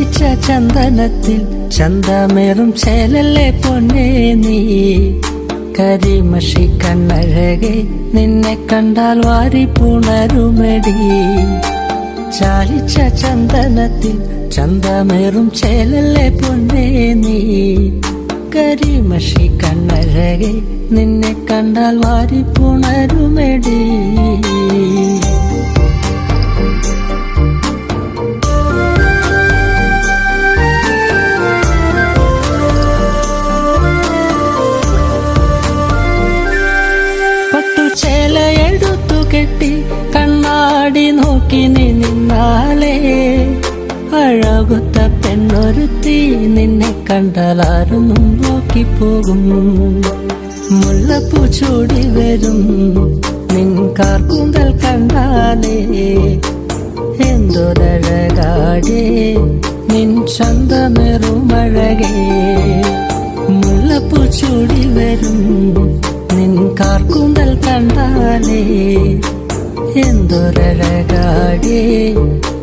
ചാലിച്ച ചന്ദനത്തിൽ ചന്തമേറും ചേലല്ലേ പൊന്നേ നീ. കരിമഷി കണ്ണഴകെ നിന്നെ കണ്ടാൽ വാരി പുണരുമെടി. ചാലിച്ച ചന്ദനത്തിൽ ചന്തമേറും ചേലല്ലേ പൊന്നേ നീ. കരിമഷി കണ്ണഴകെ നിന്നെ കണ്ടാൽ വാരി പുണരുമെടി. ചേലയെടുത്തു കെട്ടി കണ്ണാടി നോക്കി നീ നിന്നാലേ അഴകുത്ത പെണ്ണൊരുത്തി നിന്നെ കണ്ടാലാരും നോക്കിപ്പോകും. മുല്ലപ്പൂ ചൂടി വരും നിൻ കാർക്കൂന്തൽ കണ്ടാലേ എന്തൊരഴകാടേ നിൻ ചന്തമേറുമഴകേ. മുല്ലപ്പൂ ചൂടി വരും നിൻ കാർക്കൂന്തൽ കണ്ടാലേ എന്തൊരഴകാടേ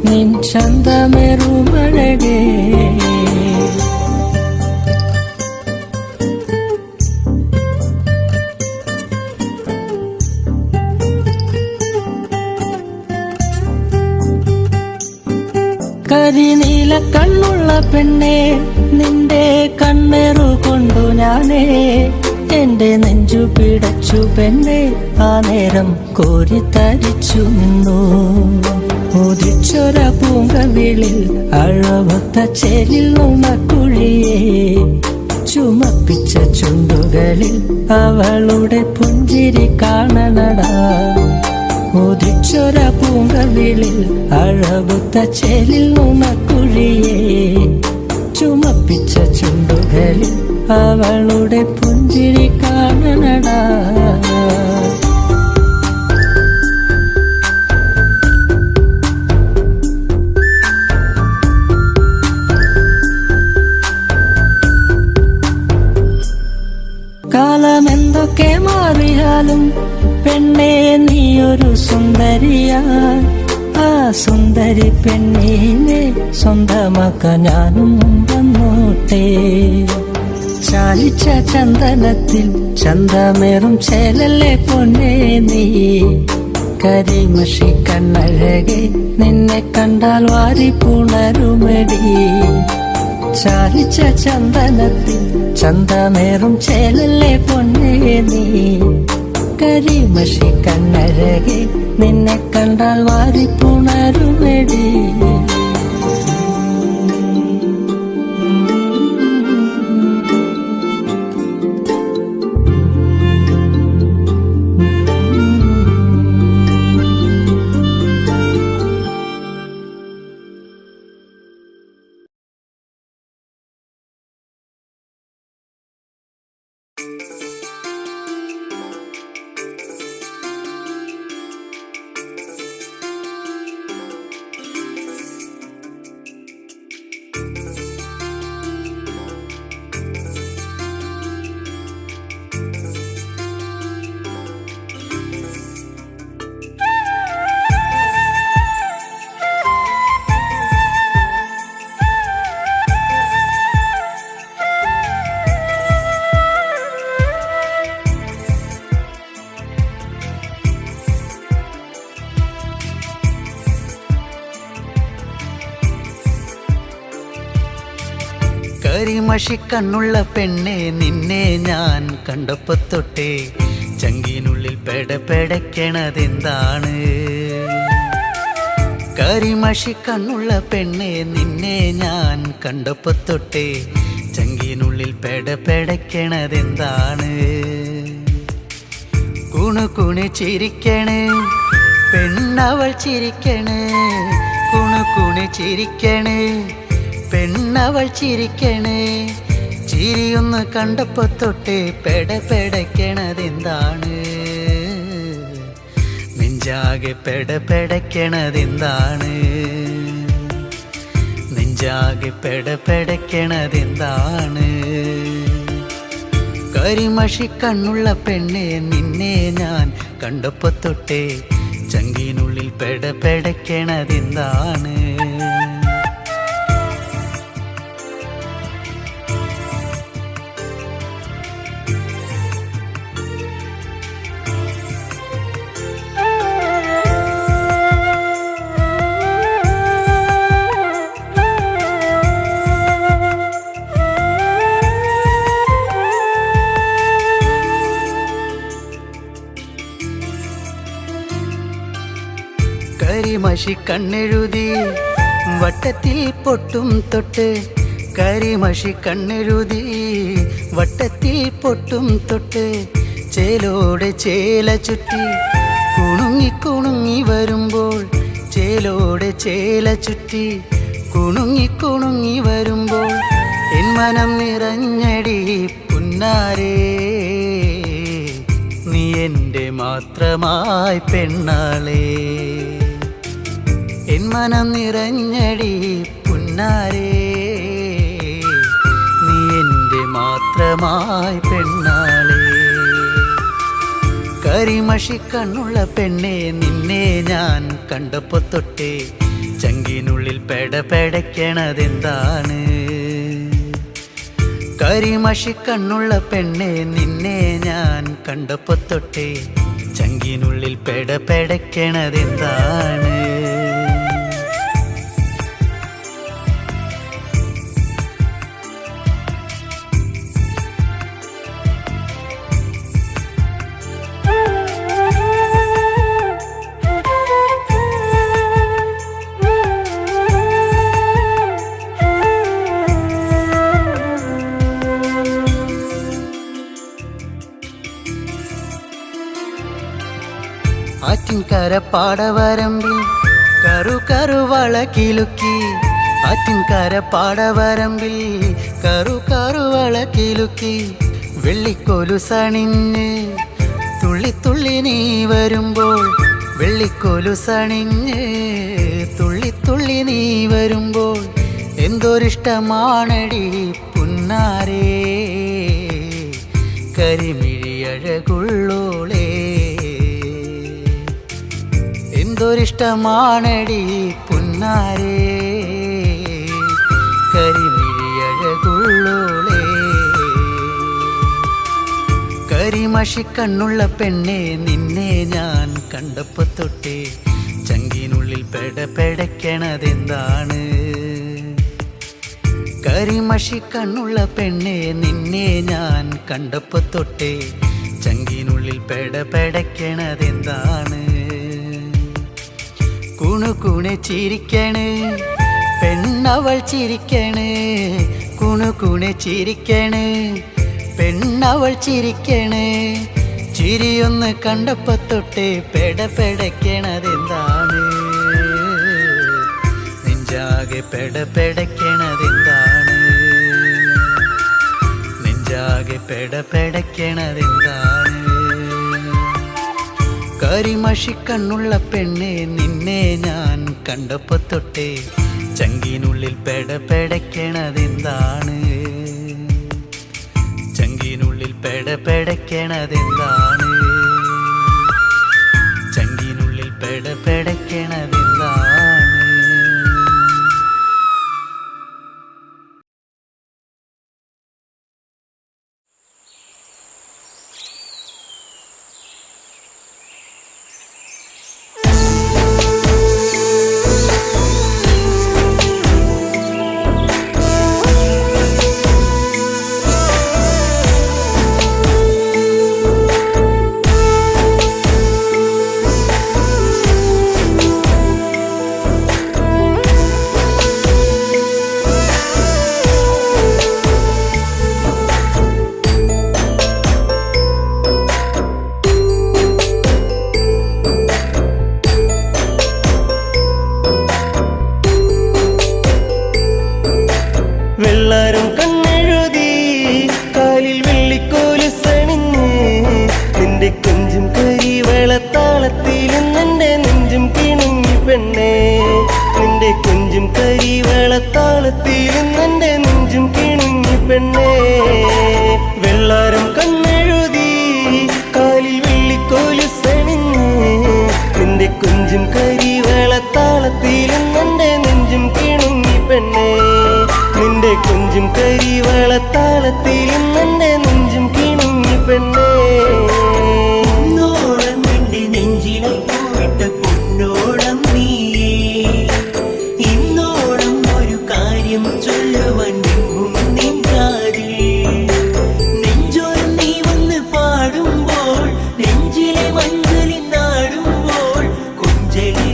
നിൻ ചന്തമേറുമഴകേ. കരിനീല കണ്ണുള്ള പെണ്ണേ നിന്റെ കണ്ണേറു കൊണ്ടു ഞാനേ എന്റെ നെഞ്ചു പിടച്ചു പെണ്ണേ. ആ നേരം കോരിത്തരിച്ചു നിന്നു. ഉദിച്ചൊര പൂങ്കവിളിൽ അഴവത്ത ചേലിൽ നുണക്കുഴിയെ ചുമപ്പിച്ച ചുണ്ടുകളിൽ അവളുടെ പുഞ്ചിരി കാണണടാ. ഉദിച്ചൊര പൂങ്കവിളിൽ അഴവത്ത ചേലിൽ നുണക്കുഴിയെ ചുമപ്പിച്ച ചുണ്ടുകളിൽ അവളുടെ പുഞ്ചിരി കാണണടാ. കാലമെന്തൊക്കെ മാറിയാലും പെണ്ണേ നീയൊരു സുന്ദരിയാ. ആ സുന്ദരി പെണ്ണീനെ സ്വന്തമാക്കാൻ ഞാനും വന്നോട്ടെ. ചാലിച്ച ചന്ദനത്തിൽ ചന്തമേറും ചേലല്ലേ പൊന്നേ നീ. കരിമഷി കണ്ണഴകെ നിന്നെ കണ്ടാൽ വാരി പുണരുമെടി. ചാലിച്ച ചന്ദനത്തിൽ ചന്തമേറും ചേലല്ലേ പൊന്നേ നീ. കരിമഷി കണ്ണഴകെ നിന്നെ കണ്ടാൽ വാരി പുണരുമെടി. കരിമഷിക്കണ്ണുള്ള പെണ്ണെ നിന്നെ ഞാൻ കണ്ടപ്പോ തൊട്ടേ ചങ്കിനുള്ളിൽ പെടപ്പെടക്കണതെന്താണ്? കരിമഷിക്കണ്ണുള്ള പെണ്ണെ നിന്നെ ഞാൻ കണ്ടപ്പോ തൊട്ടേ ചങ്കിനുള്ളിൽ പെടപ്പെടക്കണതെന്താണ്? കുണുകുണി ചിരിക്കണേ പെണ്ണവൾ ചിരിക്കണേ, കുണുകുണി ചിരിക്കണേ പെണ്ണവൾ ചിരിക്കണേ. ചിരിയൊന്ന് കണ്ടപ്പോ തൊട്ടേ പെടപ്പെടക്കണതെന്താണ്? നെഞ്ചാകെ പെടപ്പെടക്കണതെന്താണ്? നെഞ്ചാകെ പെടപ്പെടക്കണതെന്താണ്? കരിമഷിക്കണ്ണുള്ള പെണ്ണെ നിന്നെ ഞാൻ കണ്ടപ്പോ തൊട്ടേ ചങ്കിനുള്ളിൽ പെടപ്പെടക്കണതെന്താണ്? കരിമഷി കണ്ണെഴുതി വട്ടത്തിൽ പൊട്ടും തൊട്ട് കരിമഷി കണ്ണെഴുതി വട്ടത്തിൽ പൊട്ടും തൊട്ട് ചേലോടെ ചേല ചുറ്റി കുണുങ്ങി കുണുങ്ങി വരുമ്പോൾ ചേലോടെ ചേല ചുറ്റി കുണുങ്ങി കുണുങ്ങി വരുമ്പോൾ എൻ മനം നിറഞ്ഞടി പുന്നാരേ നീ എൻ്റെ മാത്രമായി പെണ്ണാളേ എൻ മനം നിറഞ്ഞടി പുന്നാരേ നീ എൻ്റെ മാത്രമായി പെണ്ണാളേ കരിമഷി കണ്ണുള്ള പെണ്ണെ നിന്നെ ഞാൻ കണ്ടപ്പോ തൊട്ടേ ചങ്കിനുള്ളിൽ പെടപെടയ്ക്കണതെന്താണ് കരിമഷി കണ്ണുള്ള പെണ്ണെ നിന്നെ ഞാൻ കണ്ടപ്പോ തൊട്ടേ ചങ്കിനുള്ളിൽ പെടപെടയ്ക്കണതെന്താണ് ആറ്റിൻകര പാടവരമ്പിൽ കറു കറുവള കിലുക്കി ആറ്റിൻകര പാടവരമ്പിൽ കറു കറുവള കിലുക്കി വെള്ളിക്കോലുസണിഞ്ഞ് തുള്ളി തുള്ളി നീ വരുമ്പോൾ വെള്ളിക്കോലുസണിഞ്ഞ് തുള്ളി തുള്ളി നീ വരുമ്പോൾ എന്തൊരിഷ്ടമാണടി പുന്നാരേ കരിമിഴി അഴകുള്ളോളേ എന്തൊരിഷ്ടമാണടി പുന്നാരേ കരിമിഴി അഴകുള്ളോളേ കരിമഷി കണ്ണുള്ള പെണ്ണെ നിന്നെ ഞാൻ കണ്ടപ്പോ തൊട്ടേ ചങ്കിനുള്ളിൽ പെടപെടയ്ക്കണതെന്താണ് കരിമഷി കണ്ണുള്ള പെണ്ണെ നിന്നെ ഞാൻ കണ്ടപ്പോ തൊട്ടേ ചങ്കിനുള്ളിൽ പെടപെടയ്ക്കണതെന്താണ് കുണുകുണെ ചിരിക്കണ് പെണ്ണവൾ ചിരിക്കണ് കുണുകുണെ ചിരിക്കണ് പെണ്ണവൾ ചിരിക്കണ് ചിരിയൊന്ന് കണ്ടപ്പോ തൊട്ടേ പെടപെടയ്ക്കണതെന്താണ് നെഞ്ചാകെ പെടപെടയ്ക്കണതെന്താണ് നെഞ്ചാകെ പെടപെടയ്ക്കണതെന്താണ് കരിമഷി കണ്ണുള്ള പെണ്ണെ നിന്നെ ഞാൻ കണ്ടപ്പോ തൊട്ടേ ചങ്കിനുള്ളിൽ പെടപെടയ്ക്കണതെന്താണ് ചങ്കിനുള്ളിൽ പെടപെടയ്ക്കണതെന്താണ് ചങ്കിനുള്ളിൽ പെടപെടയ്ക്കണതെന്താണ് വെള്ളാരം കണ്ണെഴുതി കാലിൽ വെള്ളിക്കോലുസണിഞ്ഞ് നിന്റെ കൊഞ്ചും കരി വെളത്താളത്തിലും നിന്റെ നെഞ്ചും കിണുങ്ങി പെണ്ണേ നിന്റെ കൊഞ്ചും കരി വെളത്താളത്തിലും നിന്റെ നെഞ്ചും കിണുങ്ങി പെണ്ണേ വെള്ളാരം കണ്ണെഴുതി കാലിൽ വെള്ളിക്കോലുസണിഞ്ഞ് നിന്റെ കൊഞ്ചും കരി വെളത്താളത്തിലും നിന്റെ നെഞ്ചും കിണുങ്ങി പെണ്ണേ നിന്റെ കൊഞ്ചും കരി വളത്താളത്തിലും നിന്റെ നെഞ്ചും കിണുങ്ങി പെണ്ണേ പൊന്നോളം നിന്റെ നെഞ്ചിലെ പൂവിട്ട പൊന്നോളം നീയേ ഇന്നോളം ഒരു കാര്യം ചൊല്ലുവാൻ നിൻകാതിൽ നെഞ്ചോരം നീ വന്ന് പാടുമ്പോൾ നെഞ്ചിലെ മഞ്ചലി നാടുമ്പോൾ കൊഞ്ചലി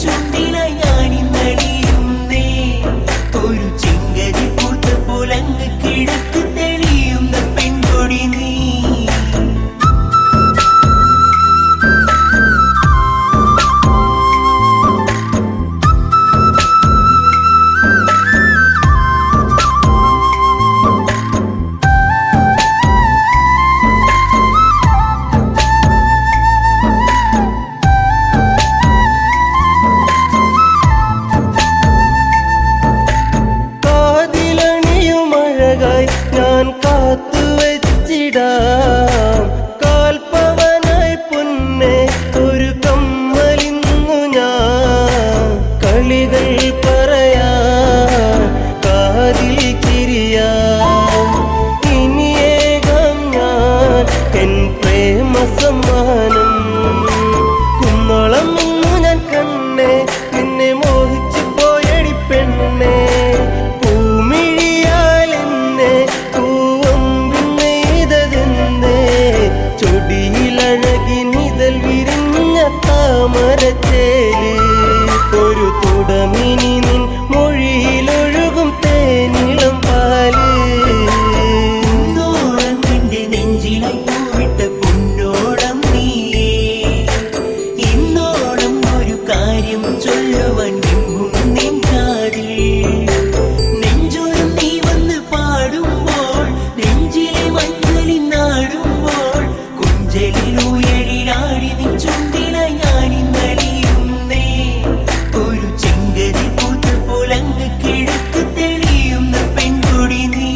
ചുണ്ടിലായി ഞാനിന്നടിയുന്നേ ഒരു ചെങ്കരി പൂത്ത പോലങ്ങ് കിഴക്ക് തെളിയുന്ന പെൺകൊടി നീ ഞാൻ കാത്തു വെച്ചിടാം കാൽപ്പവനായി പൊന്നെ ഒരു കമ്മലിന്നു ഞാൻ കളികൾ പറയാ കാതിൽ ചിരിയാ ഇനിയേകം ഞാൻ എൻ പ്രേമ സമ്മാനം കുന്നോളം ഇന്നു ഞാൻ കണ്ണേ നിന്നെ മോഹിച്ചു പോയടി പെണ്ണേ ചൊടിയിലഴകിനിതൽ വിരിഞ്ഞ താമരച്ചേല് ഒരു തുടമിനി നിൻ മൊഴിയിലൊഴുകും തേനിളം പാല് നിന്റെ നെഞ്ചിലായി പൂവിട്ട പൊന്നോളം നീയേ ഇന്നോളം ഒരു കാര്യം ചൊല്ലുവാൻ നിൻ കാതിൽ നെഞ്ചോരം നീ വന്ന് പാടുമ്പോൾ നെഞ്ചിലെ മഞ്ഞളിൽ നാടുമ്പോൾ കുഞ്ചലിലൂയലിലാടി നിൻ ചുണ്ടിലായി ഞാനിന്നടിയുന്നേ ഒരു ചെങ്കരി പൂത്ത പോലങ്ങ് കിഴക്ക് തെളിയുന്ന പെൺകൊടി നീ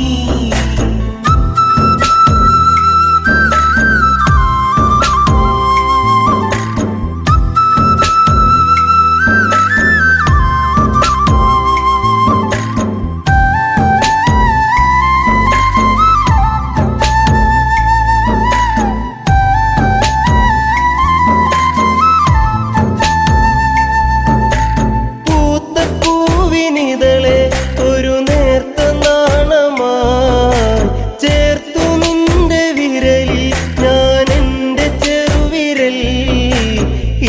ഒരു നേർത്ത നാണമായി ചേർത്തു നിന്റെ വിരലിൽ ഞാൻ എൻ്റെ ചെറുവിരൽ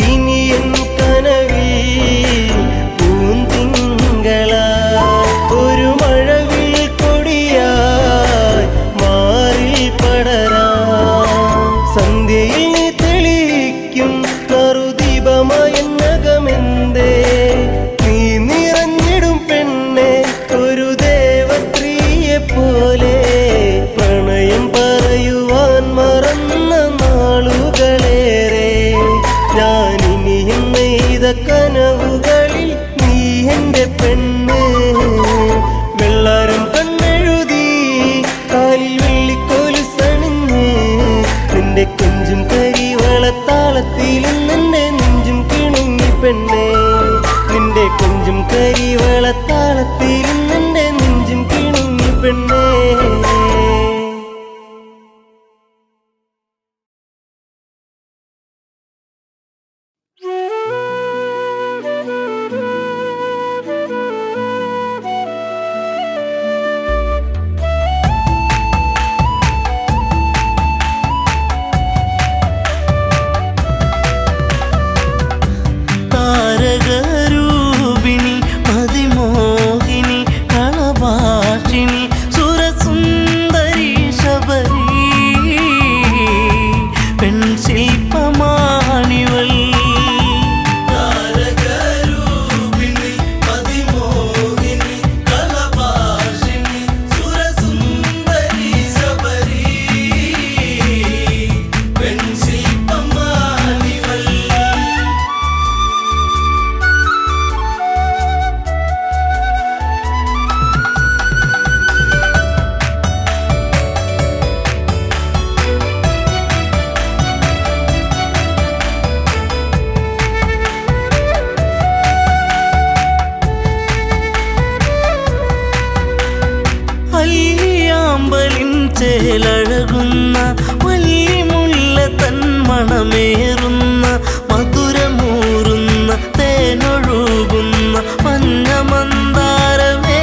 ഇനി എൻ കനവിൽ പൂന്തിങ്കളായി ഒരു മഴവിൽ കൊടിയായി മാറിൽ പടരാ സന്ധ്യയിൽ നീ തെളിയിക്കും നറുദീപമായ നഗമെന്തേ നീ നിറഞ്ഞിടും പെണ്ണെ ഒരു ദേവസ്ത്രീയെ പോലെ പ്രണയം പറയുവാൻ മറന്ന നാളുകളേറെ ഞാനിനിയും നെയ്ത കനവുകളിൽ നീ എൻ്റെ പെണ്ണ് വെള്ളാരം കണ്ണെഴുതി കാലിൽ വെള്ളിക്കോലുസണിഞ്ഞ് നിന്റെ കൊഞ്ചും കരിവളത്താളത്തിലും നിന്റെ നെഞ്ചും കിണുങ്ങി പെണ്ണേ നിന്റെ കൊഞ്ചും കരിവളത്താളത്തിലും നിന്റെ നെഞ്ചും കിണുങ്ങി പെണ്ണേ താരകരൂപിണി മതിമോഹിനി കളഭാഷിണി സുരസുന്ദരി ശബരി പെൺശില്പമാണിവൾ താരകരൂപിണി മതിമോഹിനി കളഭാഷിണി സുരസുന്ദരി ശബരി പെൺശില്പമാണിവൾ അല്ലിയാമ്പലിൻ ചേലഴകുന്ന വല്ലിമുല്ല തൻ മണമേറുന്ന മധുരമൂറുന്ന തേനൊഴുകുന്ന മഞ്ഞമന്ദാരമേ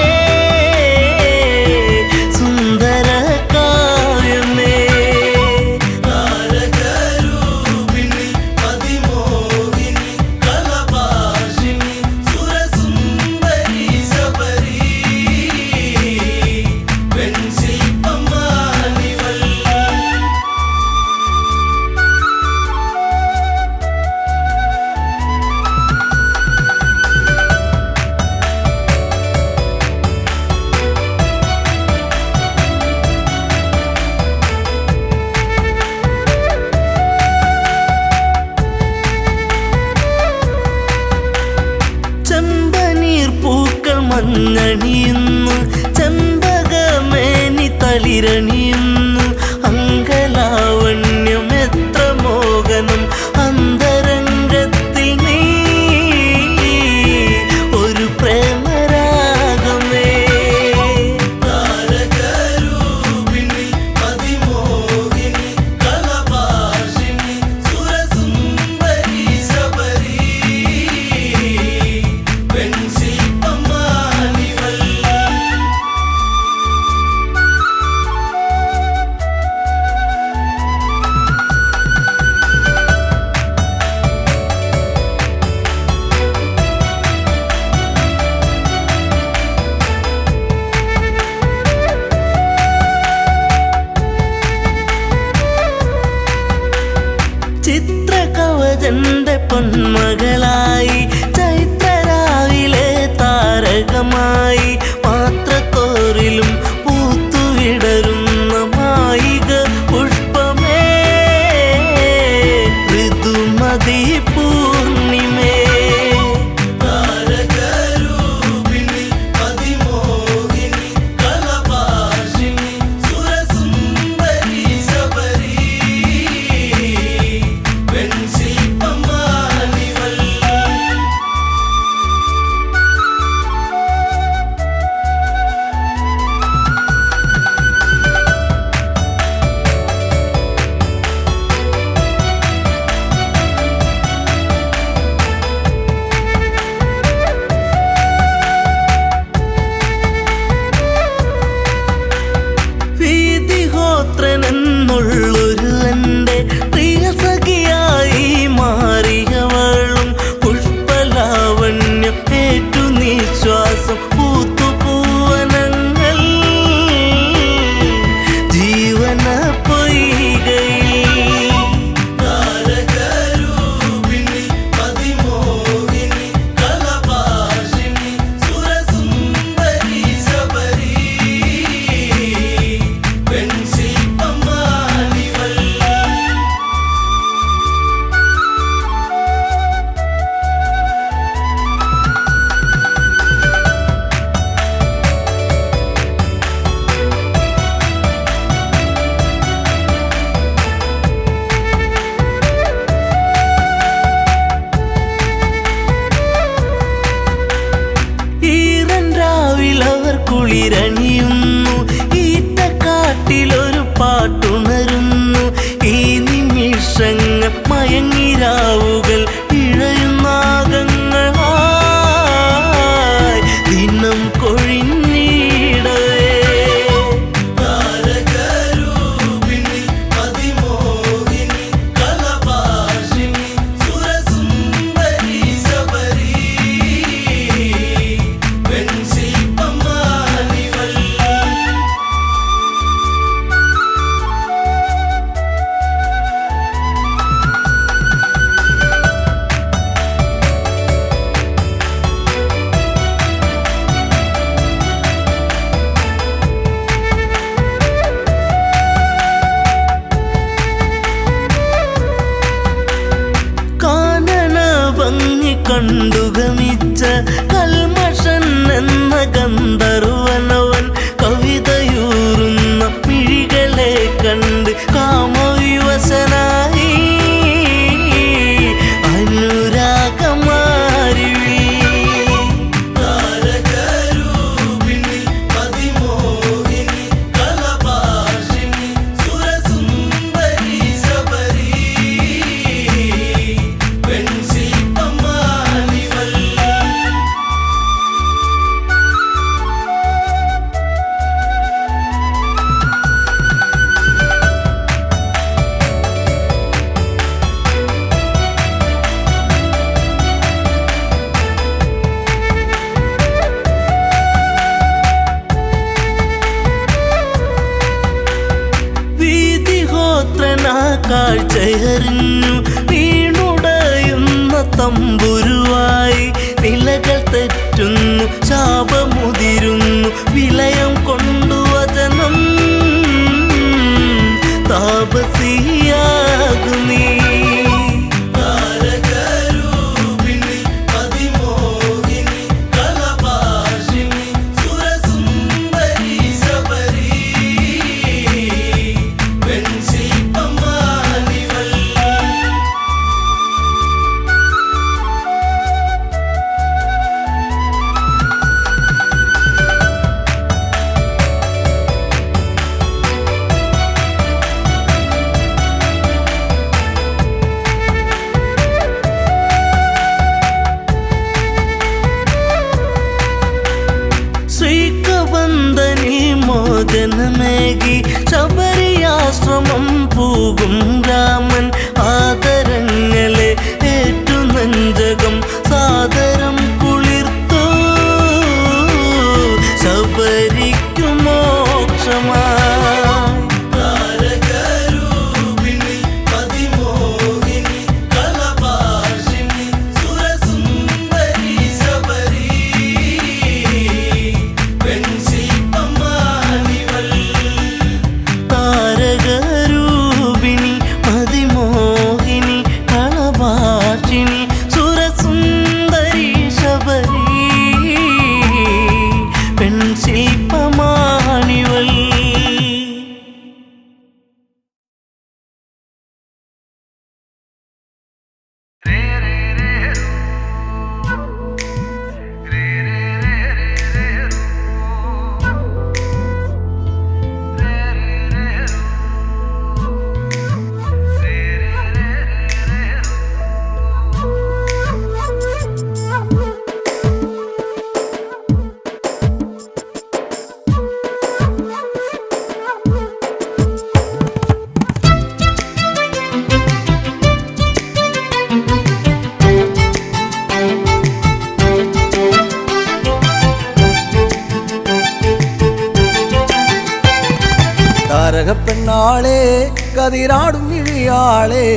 സുന്ദര കാവ്യമേ താരകരൂപിണി മതിമോഹിനി കളഭാഷിണി മഞ്ഞണിയുന്നു, ചെമ്പകമേനി തളിരണിയുന്നു. അങ്കലാവണ്യം എത്ര മോഹനം അന്തരംഗത്തിൽ നീ ഒരു പ്രേമരാഗമേ. താരകരൂപിണി മതിമോഹിനി കളഭാഷിണി സുരസുന്ദരി ശബരി വെൺശില്പമാണിവൾ. ചിത്രകവചന്റെ പൊന്മകളായി ചൈത്രരാവിലെ താരകമായി പാത്രത്തോറിലും പൂത്തുവിടരുന്ന മായിക പുഷ്പമേ ഋതുമതി പൂർണിമേ. താരകരൂപിണി മതിമോഹിനി കളഭാഷിണി സുരസുന്ദരി ശബരി വെൺശില്പമാണിവൾ. വീതിഹോത്രനെന്നുള്ളൊരു എൻ്റെ പ്രിയ സഖിയായി മാറിയവളും പുഷ്പലാവണ്യം ഏറ്റു നിശ്വാസം പൂത്തുപൂവനങ്ങൾ ജീവന പൊയ്കയിൽ. താരകരൂപിണി മതിമോഹിനി കളഭാഷിണി സുരസുന്ദരി ശബരി വെൺശില്പമാണിവൾ. ഈറൻ രാവിലവർ കുളിരണിയുന്നു, ഈറ്റക്കാട്ടിലൊരു പാട്ടുണരുന്നു. ഈ നിമിഷങ്ങൾ മയങ്ങിരാവുകൾ ഇഴയുന്നാഗങ്ങളായി ദിനം കൊഴിഞ്ഞിടവേ. താരകരൂപിണി മതിമോഹിനി കളഭാഷിണി സുരസുന്ദരി ശബരി വെൺശില്പമാണിവൾ. കാനന ഭംഗി കണ്ടുഗമിച്ച കൽമഷൻ എന്ന ഗന്ധർവനവൻ കവിതയൂറുന്ന മിഴികളെ കണ്ട് കാമവിവശനായി അനുരാഗമാരിവിൽ. താരകരൂപിണി മതിമോഹിനി കളഭാഷിണി സുരസുന്ദരി ശബരി വെൺശില്പമാണിവൾ. വീതിഹോത്രനാ കാഴ്ചയറിഞ്ഞു വീണുടയുന്ന തമ്പുരുവായി നിലകൾ തെറ്റുന്നു, ശാപമുതിരുന്നു, വിലയം കൊണ്ടുവചനം താപസിയാകുന്നീ. താരകരൂപിണി മതിമോഹിനി കളഭാഷിണി മോചനമേകി ശബരിയാശ്രമം പോകും രാമൻ ആദരങ്ങളെ ഏറ്റുനഞ്ചകം സാദരം കുളിർത്തു ശബരിക്കു മോക്ഷമായി താരകപ്പെണ്ണാളെ കതിരാടും ഇഴിയാളെ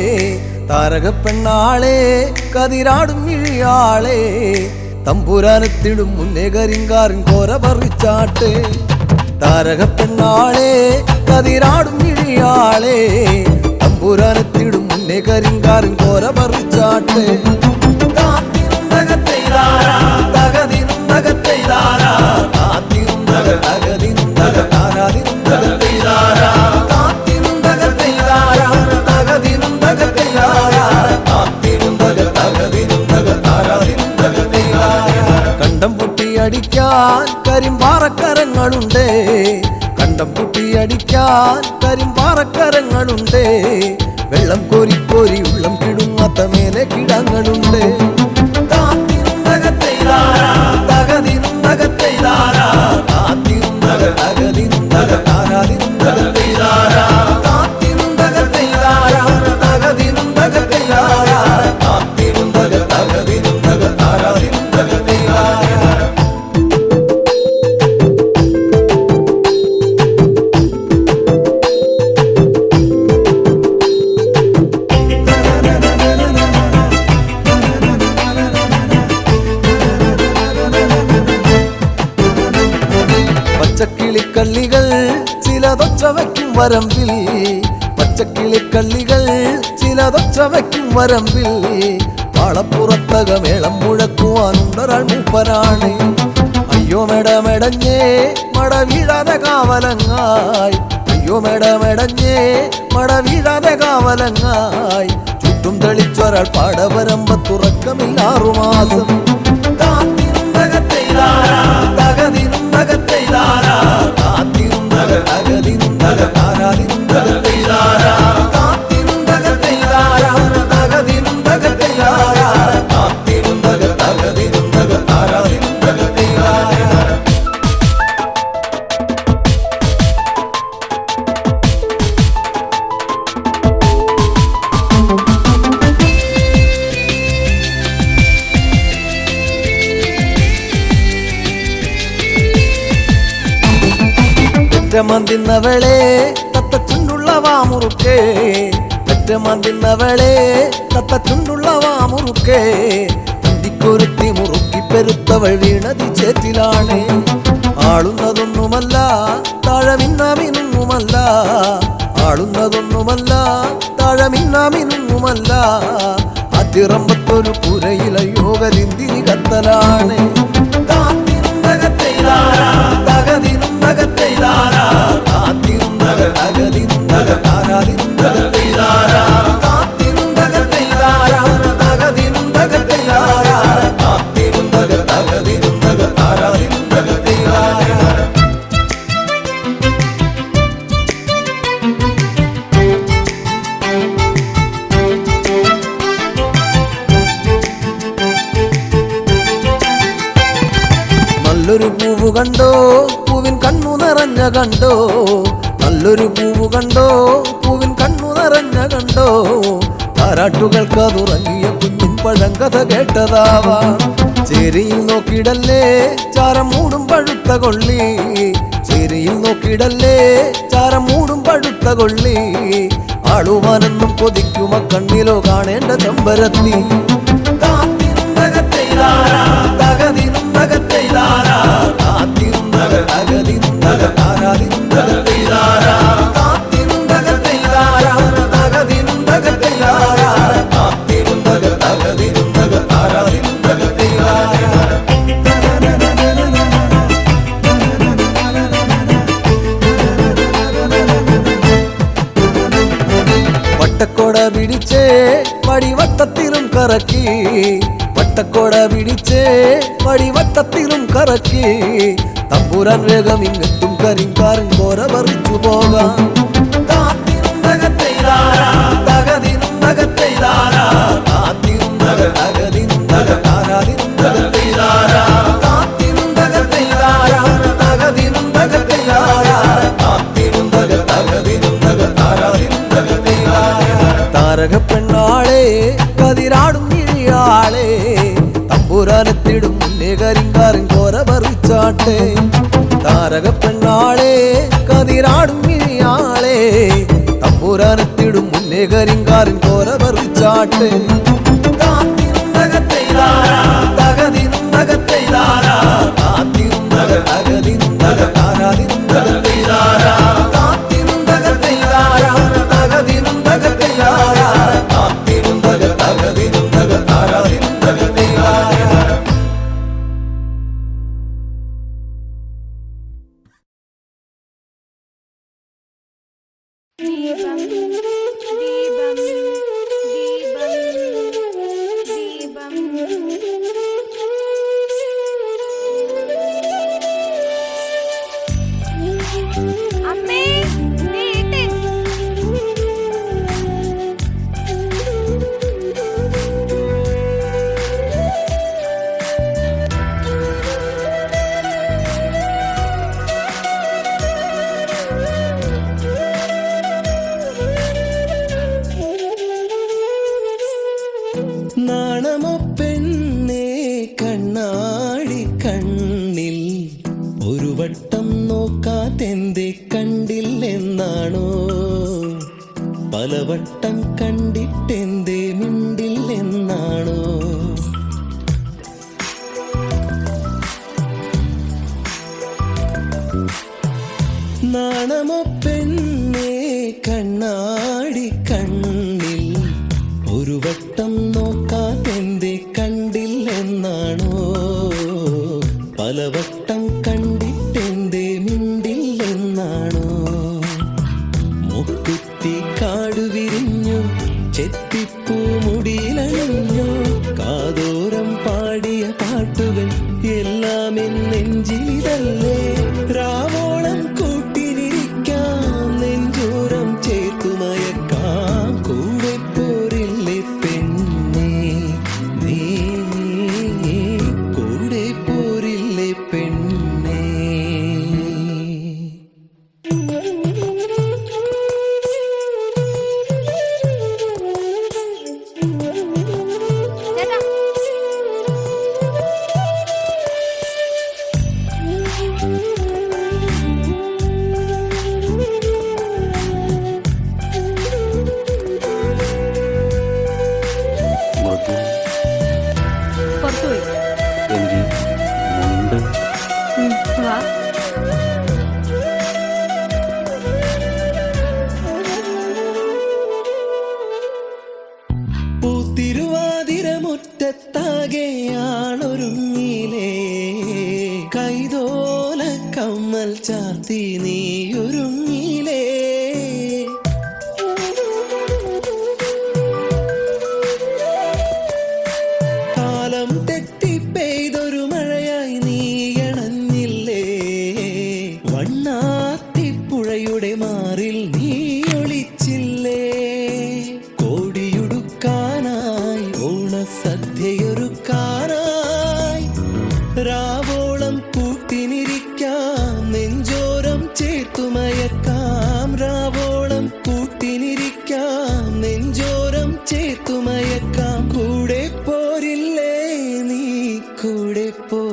താരകപ്പെണ്ണാളെ കതിരാടും ഇഴിയാളെ തമ്പുരാനത്തിടും മുന്നേ കരിങ്കാറിൻ കോര പറിച്ചാട്ടെ താരകപ്പെണ്ണാളെ കതിരാടും ഇഴിയാളെ തമ്പുരാനത്തിടും മുന്നേ കരിങ്കാറിൻ കോര പറിച്ചാട്ടെ കണ്ടം പൊട്ടിയടിക്കാൻ കരിമ്പാറക്കരങ്ങളുണ്ട് കണ്ടം പൊട്ടിയടിക്കാൻ കരിമ്പാറക്കരങ്ങളുണ്ട് വെള്ളം കോരി കോരി ഉള്ളം കിടുങ്ങാത്ത മേലെ കിടങ്ങളുണ്ട് പച്ചക്കിളിക്കള്ളികൾ ചിലതൊച്ച വയ്ക്കും വരമ്പിൽ പച്ചക്കിളിക്കള്ളികൾ ചിലതൊച്ച വയ്ക്കും വരമ്പിൽ പാളപ്പുറത്തകമേളം മുഴക്കുവാനുണ്ടൊരാൾ മൂപ്പനാണ് അയ്യോ മെടമെടഞ്ഞേ മട വീഴാതെ കാവലങ്ങായി അയ്യോ മെടമെടഞ്ഞേ മട വീഴാതെ കാവലങ്ങായി ചുറ്റും തെളിച്ചൊരാൾ പാടവരമ്പത്തുറക്കമില്ല 6 മാസം ഒറ്റമന്തിന്നവളെ തത്തച്ചുണ്ടുള്ള വാമുറുക്കേ ഒറ്റമന്തിന്നവളെ തത്തച്ചുണ്ടുള്ള വാമുറുക്കേ കുരുത്തി മുറുക്കി പെരുത്തവൾ വീണതി ചേറ്റിലാണ് ആളുന്നതൊന്നുമല്ല താഴമിന്നാമിനുമല്ല ആളുന്നതൊന്നുമല്ല താഴമിന്നാമിനുമല്ല അതിറമ്പത്തൊരു പുരയില യോഗലിന്തിരി കത്തലാണ് നല്ലൊരു പൂവ് കണ്ടോ പൂവിൻ കണ്ണു നിറഞ്ഞ കണ്ടോ, നല്ലൊരു പൂവ് കണ്ടോ, പൂവിൻ കണ്ണു നിറഞ്ഞ കണ്ടോ. താരാട്ടുകൾക്കതുറങ്ങിയ കുഞ്ഞിൻ പഴങ്കഥ കേട്ടതാവാ. ചേരിയിൽ നോക്കിടല്ലേ ചാരം മൂടും പഴുത്ത കൊള്ളി, ചേരിയിൽ നോക്കിടല്ലേ ചാരം മൂടും പഴുത്ത കൊള്ളി. ആളുവാനെന്നും കൊതിക്കുമ കണ്ണിലോ കാണേണ്ട ചെമ്പരത്തി. വട്ടക്കോട പിടിച്ചേ വടിവട്ടത്തിലും കറക്കി, വട്ടക്കോട പിടിച്ചേ വടിവട്ടത്തിലും കറക്കി. തമ്പുരാൻ വേഗം ഇങ്ങെത്തും കരിങ്കാരൻ കോര പറിച്ചു പോകാം. താരക പെണ്ണാളെ കതിരാടും ഇഴിയാളെ, തമ്പുരാനെത്തിടും മുന്നേ കരിങ്കാരൻ കോര പറിച്ചാട്ടെ. താരക പെണ്ണാളെ കതിരാടും ഇഴിയാളെ, തമ്പുരാനെത്തിടും മുന്നേ കരിങ്കാരൻ കോര പറിച്ചാട്ടെ. ദീപം ദീപം ദീപം ദീപം. അമ്മേ നീട്ടൻ. നാണമോ പെണ്ണേ കണ്ണാടി കണ്ണിൽ ഒരു വട്ടം നോക്കാതെന്തേ കണ്ടില്ലെന്നാണോ, പലവട്ടം കണ്ടിട്ടെന്തേ മിണ്ടില്ലെന്നാണോ. നാണമോ പെണ്ണേ കണ്ണാടി കണ്ണിൽ ഒരു വട്ടം നോക്കാതെന്തേ കണ്ടില്ലെന്നാണോ, പലവട്ടം കണ്ടിട്ടെന്തേ മിണ്ടില്ലെന്നാണോ. മുക്കുത്തി കാടു വിരിഞ്ഞു ചെത്തിപ്പൂ മുടിയിലണിഞ്ഞു, കാതോരം പാടിയ പാട്ടുകൾ എല്ലാം നെഞ്ചിലിതല്ലേ. രാവോളം കൂട്ടിനിരിക്കാം നെഞ്ചോരം ചേർത്തുമയക്കാം, കൂടെ പോരില്ലേ പെണ്ണേ നീ, കൂടെ പോരില്ലേ പെണ്ണേ. ചേട്ടാ പുറത്തുപോയി. വാ. പൂത്തിരുവാതിര മുറ്റത്താകെയാണൊരുങ്ങിലേ, കൈതോല കമ്മൽ ചാർത്തി നീയൊരുങ്ങിലേ. കാലം തെറ്റി പെയ്തൊരു മഴയായി നീയണഞ്ഞില്ലേ, വണ്ണാത്തിപ്പുഴയുടെ മാറിൽ നീ ഒളിച്ചില്ലേ. കോടിയുടുക്കാനായി ഓണസദ്യയൊരുക്കാനായി രാവോളം കൂട്ടിനിരിക്കാം നെഞ്ച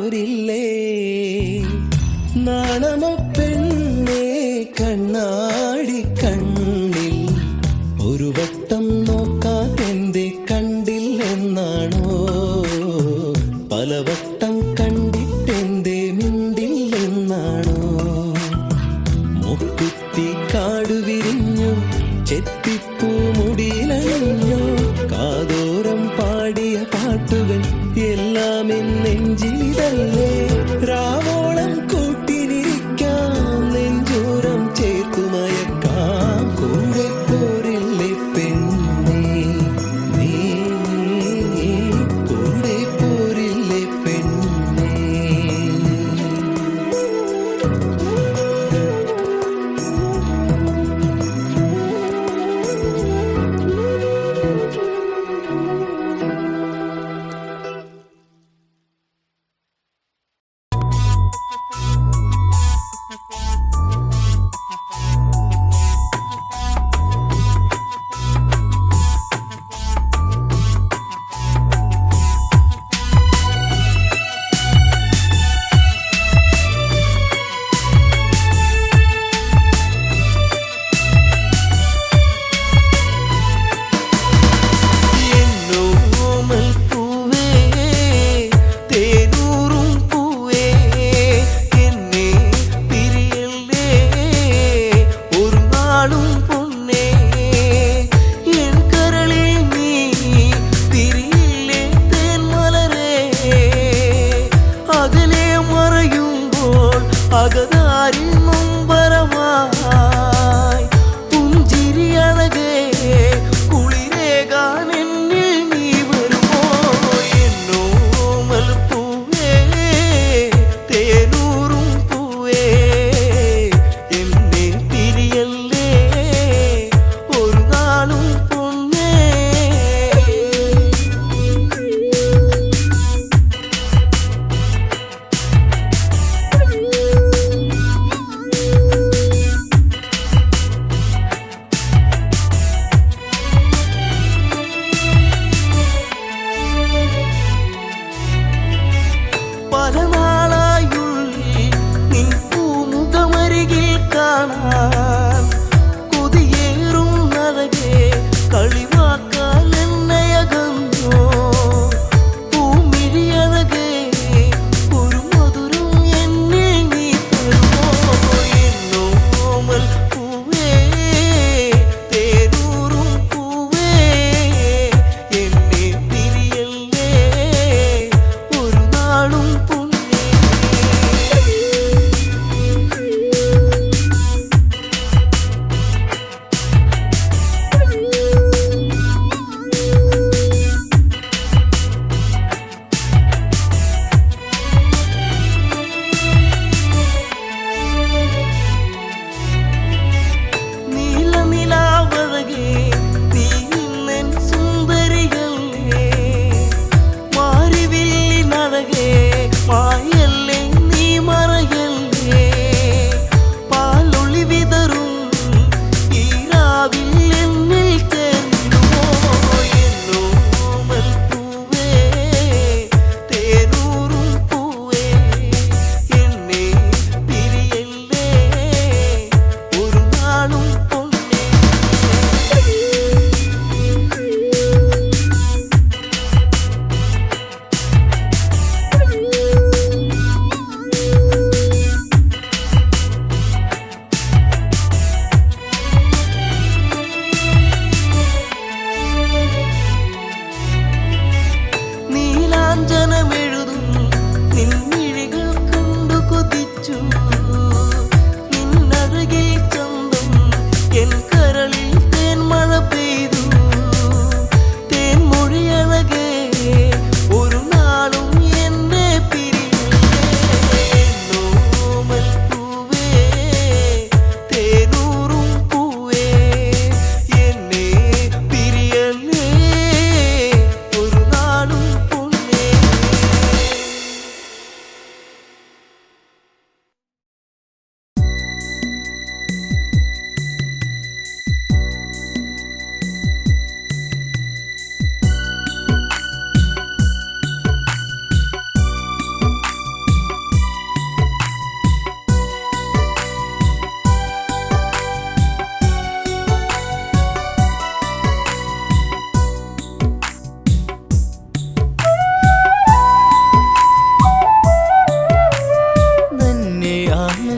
പോരില്ലേ നാണമോ പെണ്ണേ കണ്ണാടി കണ്ണിൽ ഒരു വട്ടം നോക്കാൻ എന്തേ കണ്ടില്ലെന്നാണോ പലവട്ടം കണ്ടിട്ടെന്തേ മിണ്ടില്ലെന്നാണോ മുക്കുത്തി കാട് വിരിഞ്ഞു ചെത്തിപ്പൂ മുടിയിലണിഞ്ഞു കാതോരം പാടിയ പാട്ടുകൾ എല്ലാം നെഞ്ചിലിതല്ലേ രാവോളം കൂട്ടിനിരിക്കാം നെഞ്ചോരം ചേർത്തുമയക്കാം കൂടെ പോരില്ലേ പെണ്ണേ നീ കൂടെ പോരില്ലേ പെണ്ണേ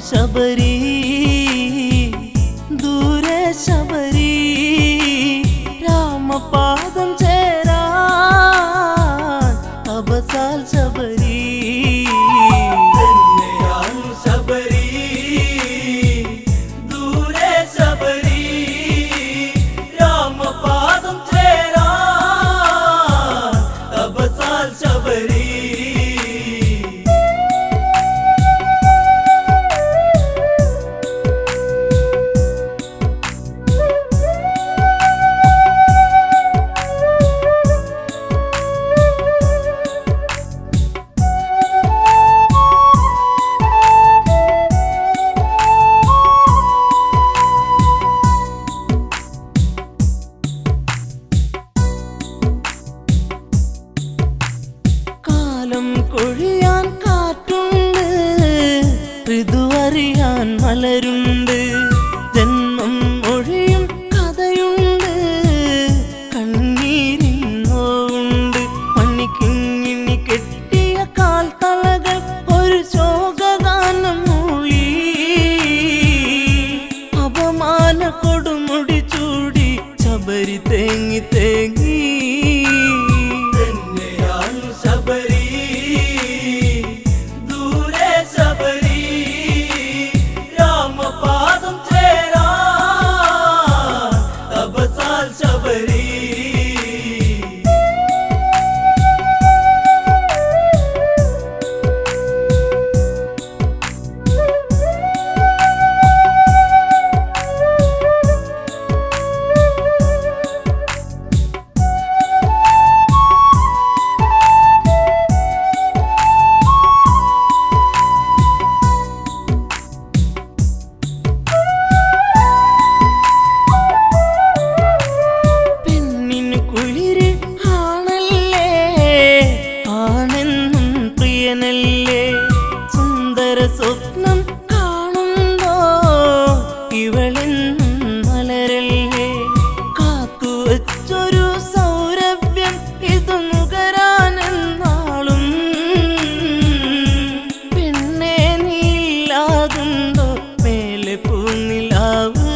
ശബരി ദൂരെ ശബരി രാമപാദം ചേരാൻ തപസാൽ ശബരി ശബരി ദൂരെ ശബരി രാമപാദം ചേരാൻ തപസാൽ ശബരി കൊഴിയാൻ കാറ്റുണ്ട് ഋതുവറിയാൻ മലരുണ്ട് ജന്മം ഒഴിയും കഥയുണ്ട് കണ്ണീരിൻ നോവുണ്ട് മണ്ണിക്കിങ്ങിണി കെട്ടിയ കാൽത്തളകൾ ഒരു ശോകഗാനം മൂളി അപമാന കൊടുമുടി ചൂടി ശബരി തേങ്ങി തേങ്ങി ശബരി ദൂരെ ശബരി രാമപാദം ചേരാൻ തപസാൽ ശബരി സ്വപ്നം കാണുമ്പോ ഇവളെന്നും മലരല്ലേ കാത്തുവച്ചൊരു സൗരഭ്യം ഇത് നുകരാനെന്നാളും പെണ്ണെ നീലാകുണ്ടോ മേലെ പൂനിലാവ്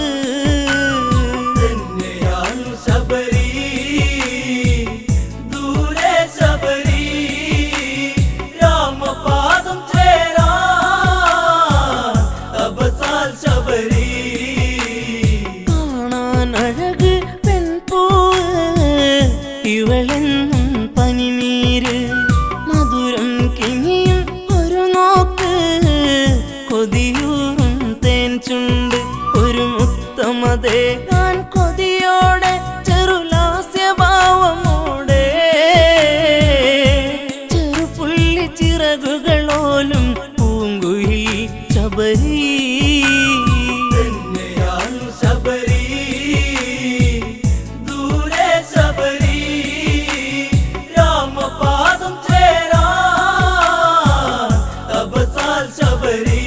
ശബരി ദൂരെ ശബരി രാമപാദം ശബരി കാണാൻ അഴക് പെൺപൂവ് ഇവളെന്നും പനിനീര് മധുരം കിനിയും ഒരു നോക്ക് കൊതിയൂറും തേൻ ചുണ്ട് ഒരു മുത്തമതേകാൻ കൊതിയോടെ ചെറുലാസ്യഭാവമോടെ ചെറുപുള്ളി ചിറകുകളോലും പൂങ്കുയിൽ ശബരി ശബരി ദൂരെ ശബരി രാമപാദം ചേരാൻ തപസാൽ ശബരി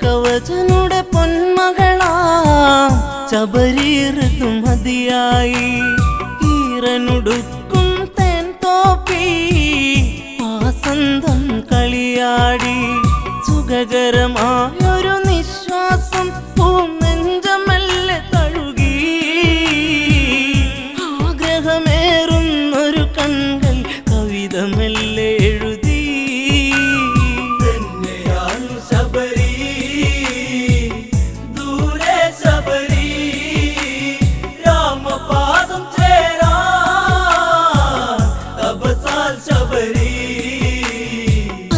കവചനുടെ പൊന്മകളാം ശബരി ഋതുമതിയായി ഈറനുടുക്കും തേൻ തോപ്പി വാസന്തം കളിയാടി സുഖകരമായൊരു നിശ്വാസം പൂനെഞ്ചമെല്ലെ തഴുകി ആഗ്രഹമേറുന്നൊരു കൺകൾ കവിത മെല്ലെ എഴുതി ശബരി ദൂരെ ശബരി രാമപാദം ചേരാൻ തപസാൽ ശബരി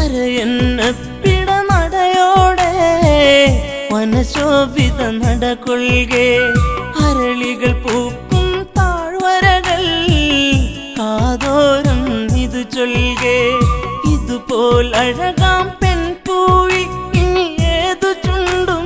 അരയന്നപ്പിട നടയോടെ വനശോഭിത നടകൊള്ളുകെ അരളികൾ പൂക്കും താഴ്വരകൾ കാതോരം ഇത് ചൊല്ലുകെ ഇതുപോൽ അഴകാം പെൺപൂവി ഇനി ഏതു ചുണ്ടു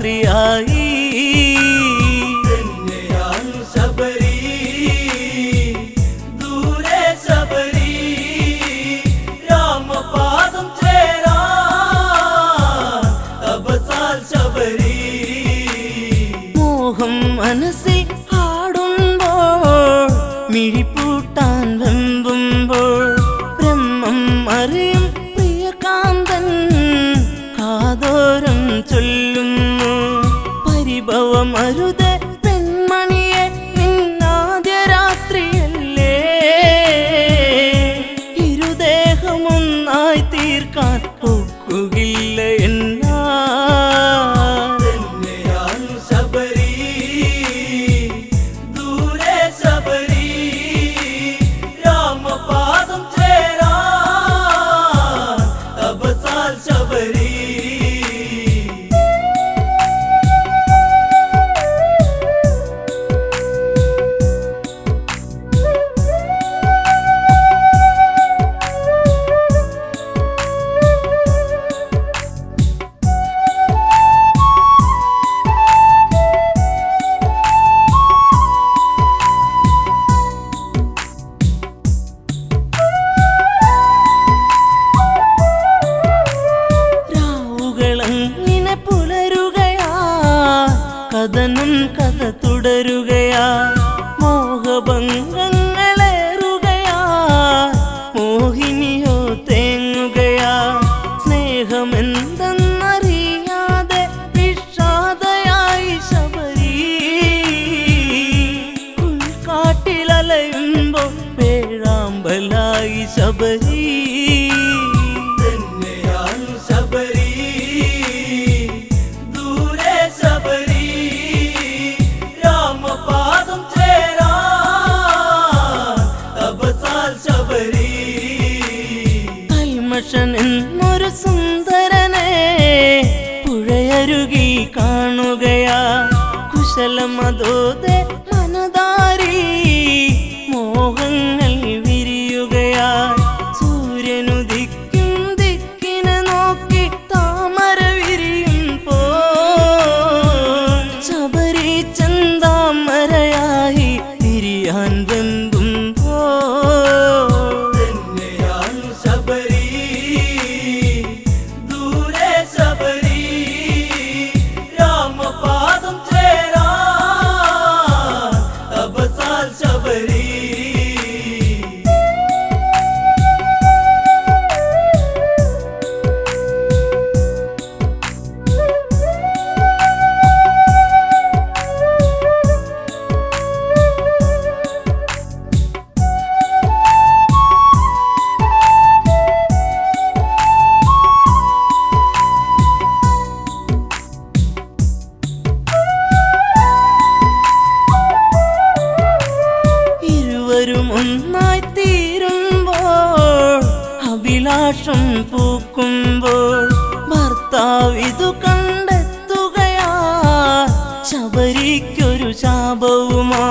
രാത്രിയായി ശബരി ദൂരെ ശബരി രാമപാദം ചേരാ തപസാൽ ശബരി മോഹം മനസ്സിൽ ആടുമ്പോൾ മിഴിപ്പൂട്ടാൻ വെമ്പുമ്പോൾ ബ്രഹ്മം അറിയും പ്രിയകാന്തൻ കാതോരം ചൊല്ലുന്നു പരിഭവമരുത് പെൺമണിയെ നിന്നാദ്യ രാത്രിയല്ലേ ഇരുദേഹമൊന്നായി തീർക്കാൻ ഒക്കുകയില്ല എന്നാ ശബരി ദൂരെ ശബരി രാമപാദം ചേരാ തപസാൽ ശബരി രാവുകളങ്ങനെ പുലരുകയാ കഥനം കഥ തുടരുകയാ മോഹഭംഗങ്ങളേറുകയാ മോഹിനിയോ തേങ്ങുകയാ സ്നേഹമെന്തെന്നറിയാതെ വിഷാദയായി ശബരി ഉൾക്കാട്ടിലലയുമ്പോ പേഴാമ്പലായി ശബരി ശബരി ദൂരെ ശബരി രാമപാദം ചേരാ തപസാൽ ശബരി കൽമഷൻ എന്നൊരു സുന്ദരനെ പുഴയരുകി കാണുകയാ കുശലമതോതെ മനതാരി മോഹങ്ങൾ വിരിയുകയാ സൂര്യനുദിക്കും ദിക്കിനെ നോക്കി താമര വിരിയും പോ ശബരി ചന്താമരയായി തിരിയാൻ വെമ്പും പോ ശബരി ദൂരെ ശബരി രാമപാദം ചേരാ തപസാൽ ശബരി ഇരുവരും ഒന്നായി തീരുമ്പോൾ അഭിലാഷം പൂക്കുമ്പോൾ ഭർത്താവ് ഇതു കണ്ടെത്തുകയാ ശബരിക്കൊരു ശാപവുമാ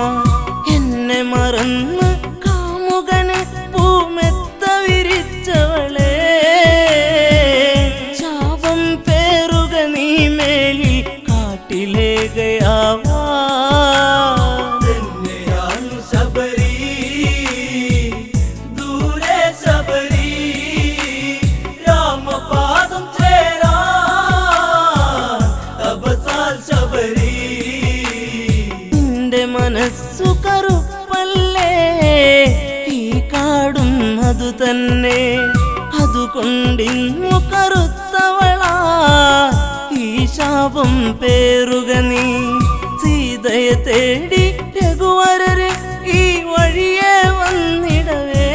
എന്നെ മറന്ന് കാമുകന് പൂമെത്ത വിരിച്ചവളെ ശാപം പേറുക നീ മേലിൽ കാട്ടിലേകയാവാ ശബരി ദൂരെ ശബരി രാമപാദം ചേരാ തപസാൽ ശബരി നിന്റെ മനസ്സു കറുപ്പല്ലേ ഈ കാടും അതു തന്നെ അതുകൊണ്ടിന്നു കറുത്തവളാ ഈ ശാപം പേറുക നീ സീതയെ തേടി രഘുവരര് ഈ വഴിയെ വന്നിടവേ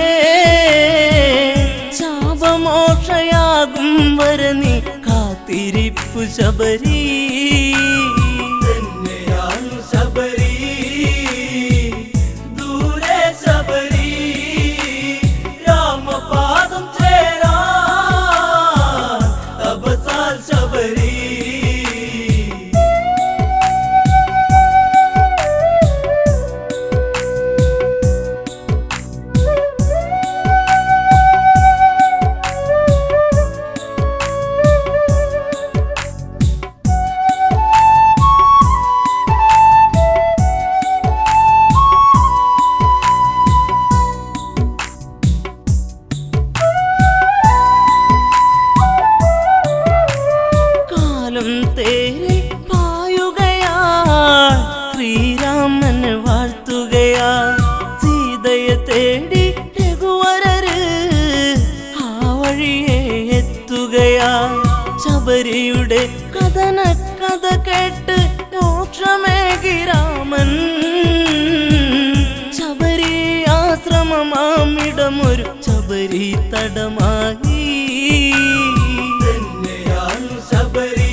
ശാപമോക്ഷയാകും വര നീ കാത്തിരിപ്പു ശബരി ശബരി ദൂരെ ശബരി രാമപാദം ചേരാ തപസാൽ ശബരി ശബരിയുടെ കഥന കഥ കേട്ട് മോക്ഷമേകി രാമൻ ശബരി ആശ്രമമാമിടമൊരു ശബരി തടമായി തന്നെയാണു ശബരി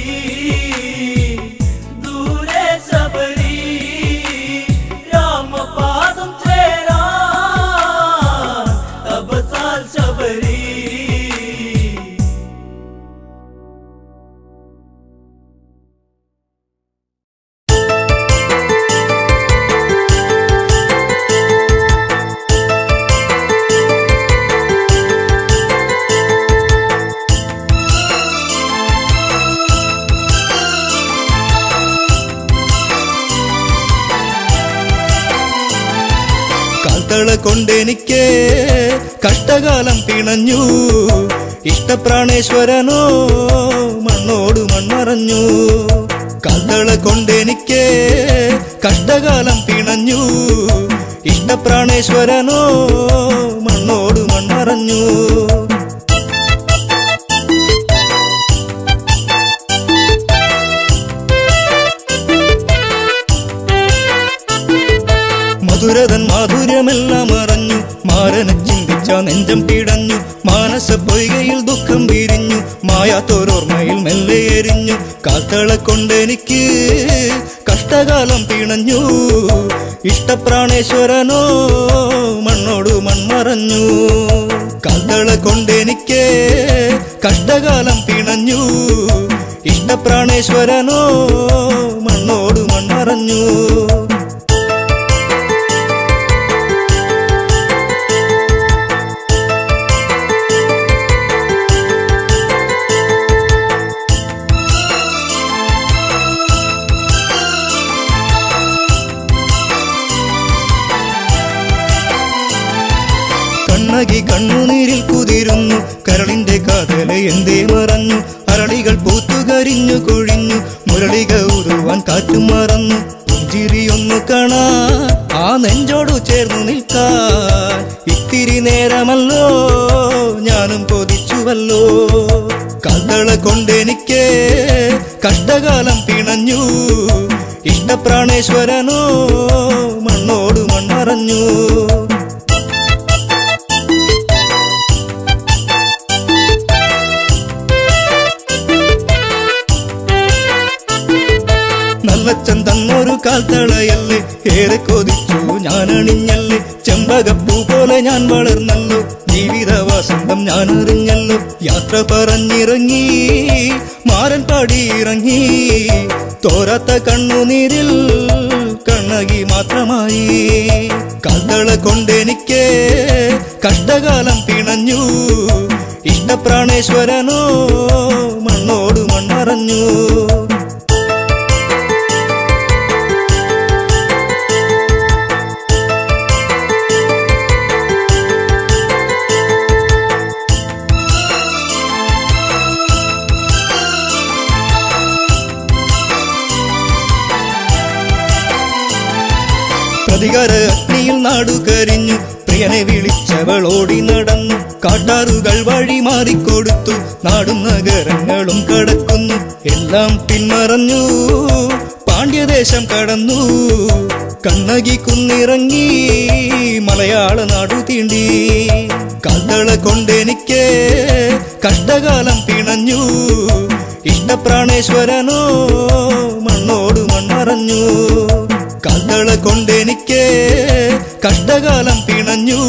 ദൂരെ ശബരി രാമപാദം ചേരാ തപസാൽ ശബരി കാൽത്തള കൊണ്ടെനിക്ക് കഷ്ടകാലം പിണഞ്ഞു ഇഷ്ടപ്രാണേശ്വരനോ മണ്ണോട് മൺമറഞ്ഞു കാൽത്തള കൊണ്ടെനിക്ക് കഷ്ടകാലം പിണഞ്ഞു ഇഷ്ടപ്രാണേശ്വരനോ മണ്ണോട് മൺമറഞ്ഞു മധുരതൻ മാധുര്യമെല്ലാം അറിഞ്ഞു മാരനെ ചിന്തിച്ച നെഞ്ചം പിടഞ്ഞു മാനസ പൊയ്കയിൽ ദുഃഖം വിരിഞ്ഞു മായാത്തോരോർമ്മയിൽ മെല്ലെ എരിഞ്ഞു കാൽത്തള കൊണ്ടെനിക്ക് കഷ്ടകാലം പിണഞ്ഞു ഇഷ്ടപ്രാണേശ്വരനോ മണ്ണോട് മൺമറഞ്ഞു കാൽത്തള കൊണ്ടെനിക്ക് കഷ്ടകാലം പിണഞ്ഞു ഇഷ്ടപ്രാണേശ്വരനോ മണ്ണോട് മൺമറഞ്ഞു കണ്ണകി കണ്ണുനീരിൽ കുതിരുന്നു കരളിന്റെ കാതല് എന്തേ മറഞ്ഞു അരളികൾ പൂത്തുകരിഞ്ഞു കൊഴിഞ്ഞു മുരളിക ഉരുവാൻ കാറ്റും മറന്നു പുഞ്ചിരിയൊന്നു കാണാ ആ നെഞ്ചോടു ചേർന്നു നിൽക്കാൻ ഇത്തിരി നേരമല്ലോ ഞാനും കൊതിച്ചുവല്ലോ കാൽത്തള കൊണ്ടെനിക്ക് കഷ്ടകാലം പിണഞ്ഞു ഇഷ്ടപ്രാണേശ്വരനോ മണ്ണോട് മൺമറഞ്ഞു നല്ലച്ചൻ തന്നൊരു കാൽത്തളയല്ലേ ഏറെ കൊതിച്ചു ഞാൻ അണിഞ്ഞല്ലേ ചെമ്പകപ്പൂ പോലെ ഞാൻ വളർന്നല്ലോ ജീവിത വസന്തം ഞാൻ അറിഞ്ഞല്ലോ യാത്ര പറഞ്ഞിറങ്ങി മാരൻ പാടിയിറങ്ങി തോരാത്ത കണ്ണുനീരിൽ കണ്ണകി മാത്രമായി കാൽത്തള കൊണ്ടെനിക്ക് കഷ്ടകാലം പിണഞ്ഞു ഇഷ്ടപ്രാണേശ്വരനോ മണ്ണോട് മൺമറഞ്ഞു പ്രതികാര അഗ്നിയിൽ നാടു കരിഞ്ഞു പ്രിയനെ വിളിച്ചവൾ ഓടി നടന്നു കാട്ടാറുകൾ വഴി മാറിക്കൊടുത്തു നാടും നഗരങ്ങളും കടക്കുന്നു എല്ലാം പിന്മറഞ്ഞു പാണ്ഡ്യദേശം കടന്നു കണ്ണകി കുന്നിറങ്ങി മലയാള നാടു തീണ്ടി കാൽത്തള കൊണ്ടെനിക്ക് കഷ്ടകാലം പിണഞ്ഞു ഇഷ്ടപ്രാണേശ്വരനോ മണ്ണോട് മൺമറഞ്ഞു കാൽത്തള കൊണ്ടെനിക്ക് കഷ്ടകാലം പിണഞ്ഞു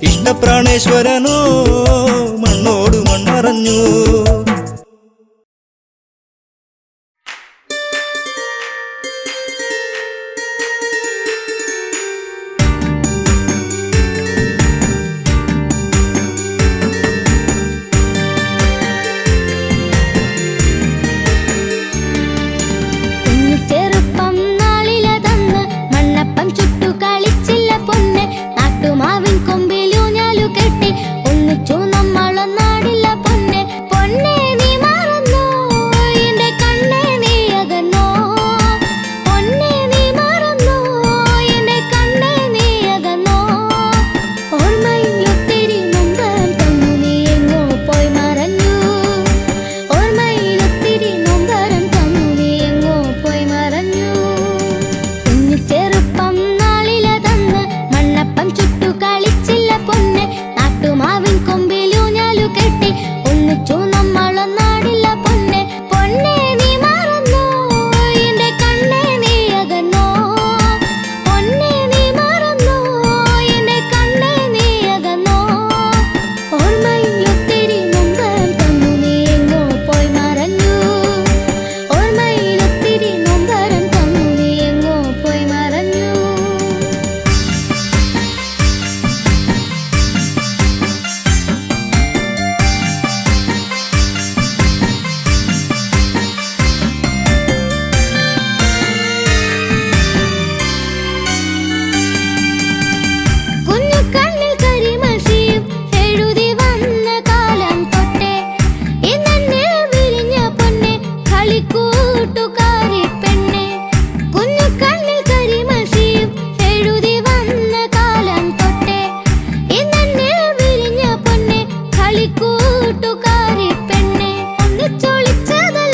ഇഷ്ടപ്രാണേശ്വരനോ മണ്ണോട് മൺമറഞ്ഞു ചുട്ടു കളിച്ചില്ല പൊന്ന് നാട്ടുമാവിൻ കൊമ്പിലൂഞ്ഞാലു കെട്ടി ഒന്നിച്ചു നമ്മളൊന്നാ കൂട്ടുകാരി പെണ്ണെ ഒന്നിച്ചൊളിച്ചത്